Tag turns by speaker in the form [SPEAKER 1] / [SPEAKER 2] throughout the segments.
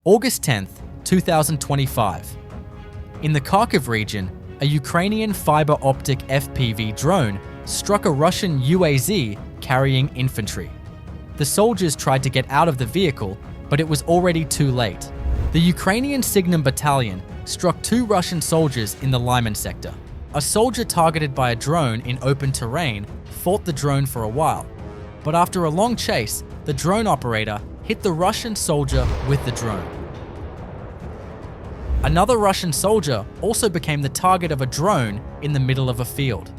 [SPEAKER 1] August 10th, 2025. In the Kharkiv region, a Ukrainian fiber optic FPV drone struck a Russian UAZ carrying infantry. The soldiers tried to get out of the vehicle, but it was already too late. The Ukrainian Signum Battalion struck two Russian soldiers in the Lyman sector. A soldier targeted by a drone in open terrain fought the drone for a while, but after a long chase, the drone operator hit the Russian soldier with the drone. Another Russian soldier also became the target of a drone in the middle of a field.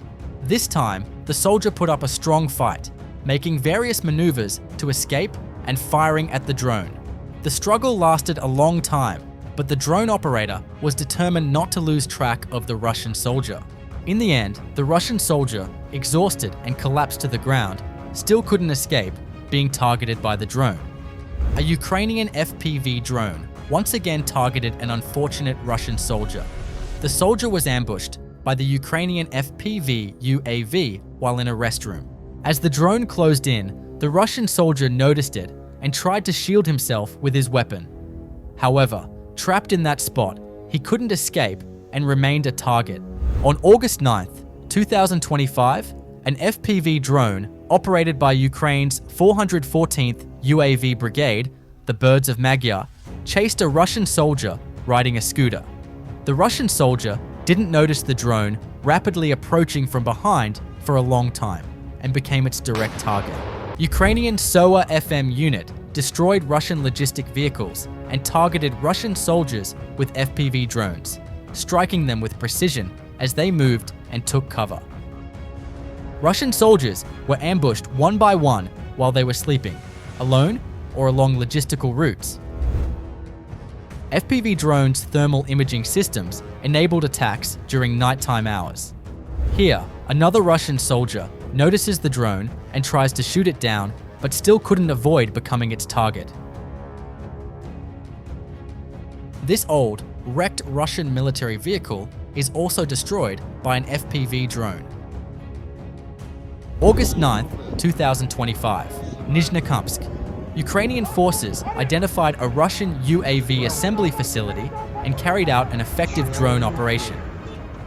[SPEAKER 1] This time, the soldier put up a strong fight, making various maneuvers to escape and firing at the drone. The struggle lasted a long time, but the drone operator was determined not to lose track of the Russian soldier. In the end, the Russian soldier, exhausted and collapsed to the ground, still couldn't escape being targeted by the drone. A Ukrainian FPV drone once again targeted an unfortunate Russian soldier. The soldier was ambushed by the Ukrainian FPV UAV while in a restroom. As the drone closed in, the Russian soldier noticed it and tried to shield himself with his weapon. However, trapped in that spot, he couldn't escape and remained a target. On August 9th, 2025, an FPV drone operated by Ukraine's 414th UAV Brigade, the Birds of Magyar, chased a Russian soldier riding a scooter. The Russian soldier didn't notice the drone rapidly approaching from behind for a long time and became its direct target. Ukrainian SOA FM unit destroyed Russian logistic vehicles and targeted Russian soldiers with FPV drones, striking them with precision as they moved and took cover. Russian soldiers were ambushed one by one while they were sleeping, alone or along logistical routes. FPV drones' thermal imaging systems enabled attacks during nighttime hours. Here, another Russian soldier notices the drone and tries to shoot it down, but still couldn't avoid becoming its target. This old, wrecked Russian military vehicle is also destroyed by an FPV drone. August 9th, 2025, Nizhnekamsk. Ukrainian forces identified a Russian UAV assembly facility and carried out an effective drone operation.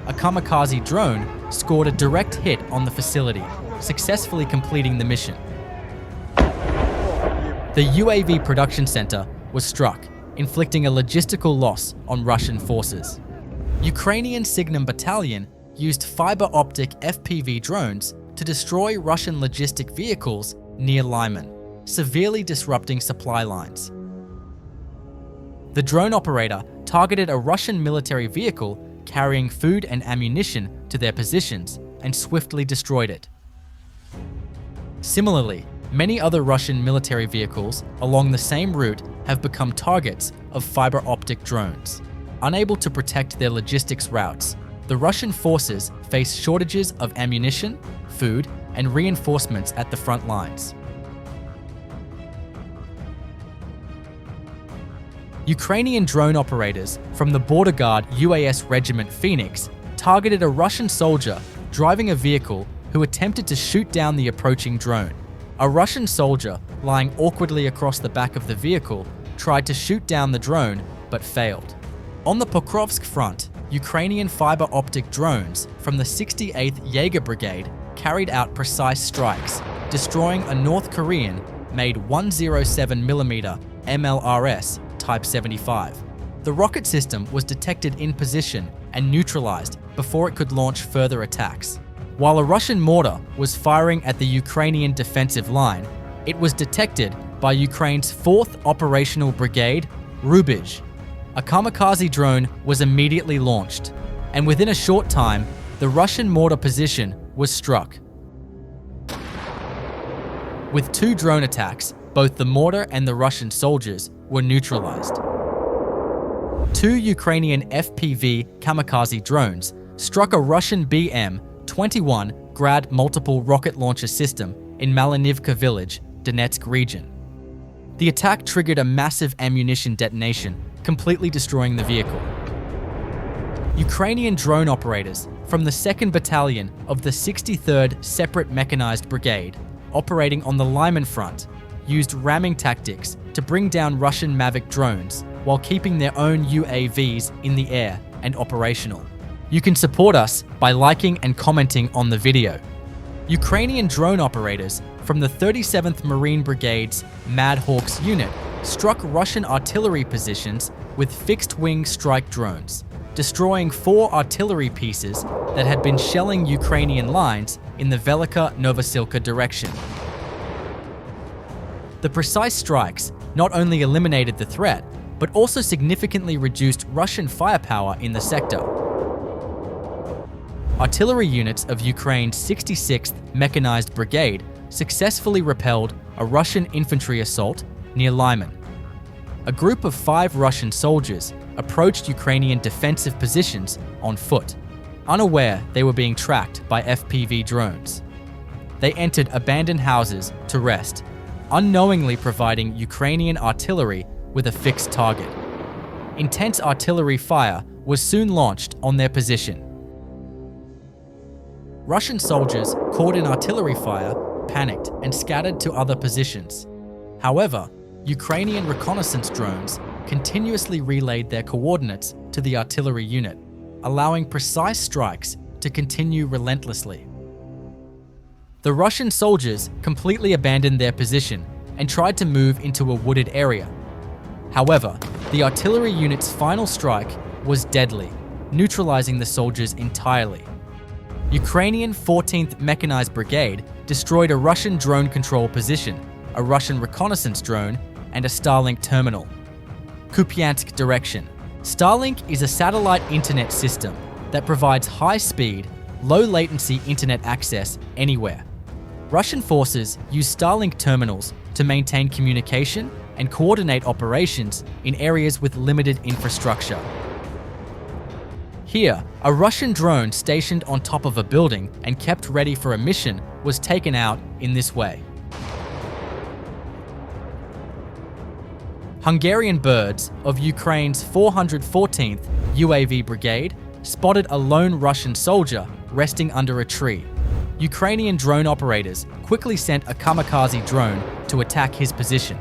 [SPEAKER 1] A kamikaze drone scored a direct hit on the facility, successfully completing the mission. The UAV production center was struck, inflicting a logistical loss on Russian forces. Ukrainian Signum Battalion used fiber optic FPV drones to destroy Russian logistic vehicles near Lyman, severely disrupting supply lines. The drone operator targeted a Russian military vehicle carrying food and ammunition to their positions and swiftly destroyed it. Similarly, many other Russian military vehicles along the same route have become targets of fiber optic drones. Unable to protect their logistics routes, the Russian forces face shortages of ammunition, food, and reinforcements at the front lines. Ukrainian drone operators from the Border Guard UAS Regiment Phoenix targeted a Russian soldier driving a vehicle who attempted to shoot down the approaching drone. A Russian soldier lying awkwardly across the back of the vehicle tried to shoot down the drone but failed. On the Pokrovsk front, Ukrainian fiber optic drones from the 68th Jaeger Brigade carried out precise strikes, destroying a North Korean-made 107mm MLRS Type 75. The rocket system was detected in position and neutralized before it could launch further attacks. While a Russian mortar was firing at the Ukrainian defensive line, it was detected by Ukraine's 4th Operational Brigade, Rubizh. A kamikaze drone was immediately launched, and within a short time, the Russian mortar position was struck. With two drone attacks, both the mortar and the Russian soldiers were neutralized. Two Ukrainian FPV kamikaze drones struck a Russian BM-21 Grad multiple rocket launcher system in Malinivka village, Donetsk region. The attack triggered a massive ammunition detonation, completely destroying the vehicle. Ukrainian drone operators from the 2nd Battalion of the 63rd Separate Mechanized Brigade, operating on the Lyman front, used ramming tactics to bring down Russian Mavic drones while keeping their own UAVs in the air and operational. You can support us by liking and commenting on the video. Ukrainian drone operators from the 37th Marine Brigade's Mad Hawks unit struck Russian artillery positions with fixed-wing strike drones, destroying 4 artillery pieces that had been shelling Ukrainian lines in the Velika-Novosilka direction. The precise strikes not only eliminated the threat, but also significantly reduced Russian firepower in the sector. Artillery units of Ukraine's 66th Mechanized Brigade successfully repelled a Russian infantry assault near Lyman. A group of 5 Russian soldiers approached Ukrainian defensive positions on foot, unaware they were being tracked by FPV drones. They entered abandoned houses to rest, unknowingly providing Ukrainian artillery with a fixed target. Intense artillery fire was soon launched on their position. Russian soldiers caught in artillery fire panicked and scattered to other positions. However, Ukrainian reconnaissance drones continuously relayed their coordinates to the artillery unit, allowing precise strikes to continue relentlessly. The Russian soldiers completely abandoned their position and tried to move into a wooded area. However, the artillery unit's final strike was deadly, neutralizing the soldiers entirely. Ukrainian 14th Mechanized Brigade destroyed a Russian drone control position, a Russian reconnaissance drone, and a Starlink terminal. Kupiansk direction. Starlink is a satellite internet system that provides high-speed, low-latency internet access anywhere. Russian forces use Starlink terminals to maintain communication and coordinate operations in areas with limited infrastructure. Here, a Russian drone stationed on top of a building and kept ready for a mission was taken out in this way. Hungarian birds of Ukraine's 414th UAV Brigade spotted a lone Russian soldier resting under a tree. Ukrainian drone operators quickly sent a kamikaze drone to attack his position.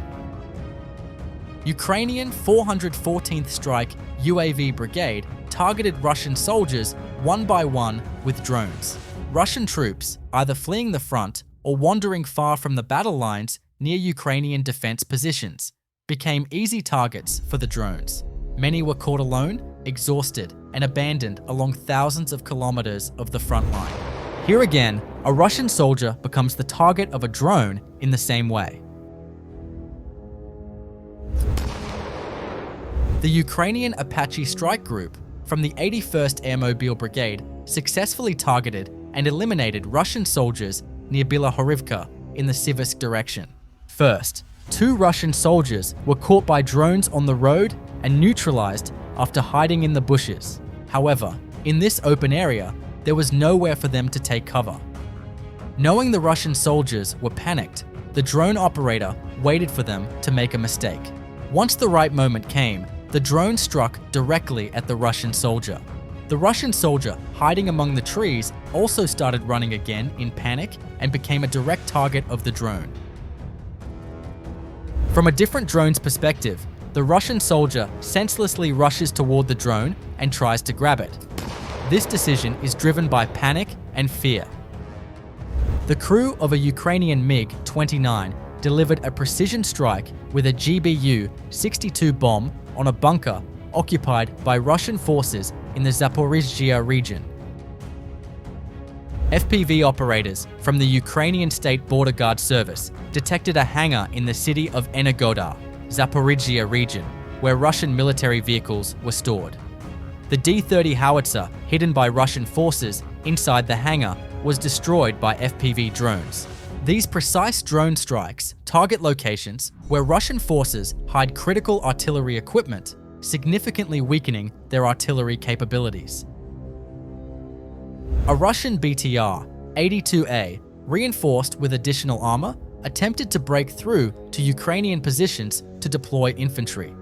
[SPEAKER 1] Ukrainian 414th Strike UAV Brigade targeted Russian soldiers one by one with drones. Russian troops, either fleeing the front or wandering far from the battle lines near Ukrainian defense positions, became easy targets for the drones. Many were caught alone, exhausted, and abandoned along thousands of kilometers of the front line. Here again, a Russian soldier becomes the target of a drone in the same way. The Ukrainian Apache Strike Group from the 81st Airmobile Brigade successfully targeted and eliminated Russian soldiers near Bilohorivka in the Siversk direction. First, 2 Russian soldiers were caught by drones on the road and neutralized after hiding in the bushes. However, in this open area, there was nowhere for them to take cover. Knowing the Russian soldiers were panicked, the drone operator waited for them to make a mistake. Once the right moment came, the drone struck directly at the Russian soldier. The Russian soldier, hiding among the trees, also started running again in panic and became a direct target of the drone. From a different drone's perspective, the Russian soldier senselessly rushes toward the drone and tries to grab it. This decision is driven by panic and fear. The crew of a Ukrainian MiG-29 delivered a precision strike with a GBU-62 bomb on a bunker occupied by Russian forces in the Zaporizhzhia region. FPV operators from the Ukrainian State Border Guard Service detected a hangar in the city of Energodar, Zaporizhzhia region, where Russian military vehicles were stored. The D-30 howitzer hidden by Russian forces inside the hangar was destroyed by FPV drones. These precise drone strikes target locations where Russian forces hide critical artillery equipment, significantly weakening their artillery capabilities. A Russian BTR-82A, reinforced with additional armor, attempted to break through to Ukrainian positions to deploy infantry.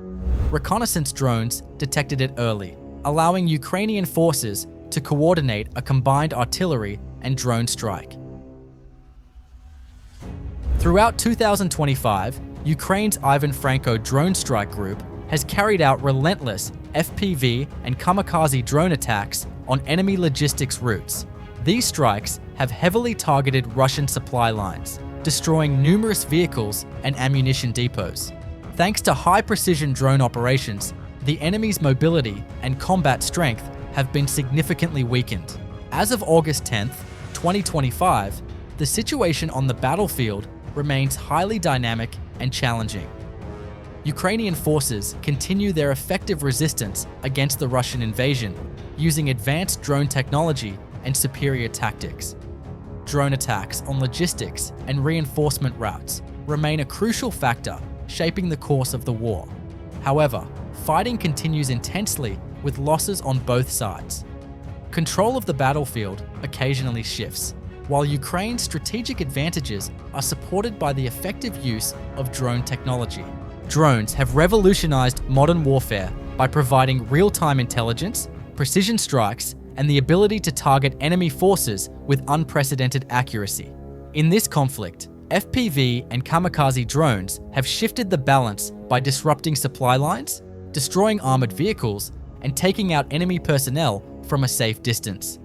[SPEAKER 1] Reconnaissance drones detected it early, allowing Ukrainian forces to coordinate a combined artillery and drone strike. Throughout 2025, Ukraine's Ivan Franko drone strike group has carried out relentless FPV and kamikaze drone attacks on enemy logistics routes. These strikes have heavily targeted Russian supply lines, destroying numerous vehicles and ammunition depots. Thanks to high-precision drone operations, the enemy's mobility and combat strength have been significantly weakened. As of August 10th, 2025, the situation on the battlefield remains highly dynamic and challenging. Ukrainian forces continue their effective resistance against the Russian invasion, using advanced drone technology and superior tactics. Drone attacks on logistics and reinforcement routes remain a crucial factor shaping the course of the war. However, fighting continues intensely with losses on both sides. Control of the battlefield occasionally shifts, while Ukraine's strategic advantages are supported by the effective use of drone technology. Drones have revolutionized modern warfare by providing real-time intelligence, precision strikes, and the ability to target enemy forces with unprecedented accuracy. In this conflict, FPV and kamikaze drones have shifted the balance by disrupting supply lines, destroying armored vehicles, and taking out enemy personnel from a safe distance.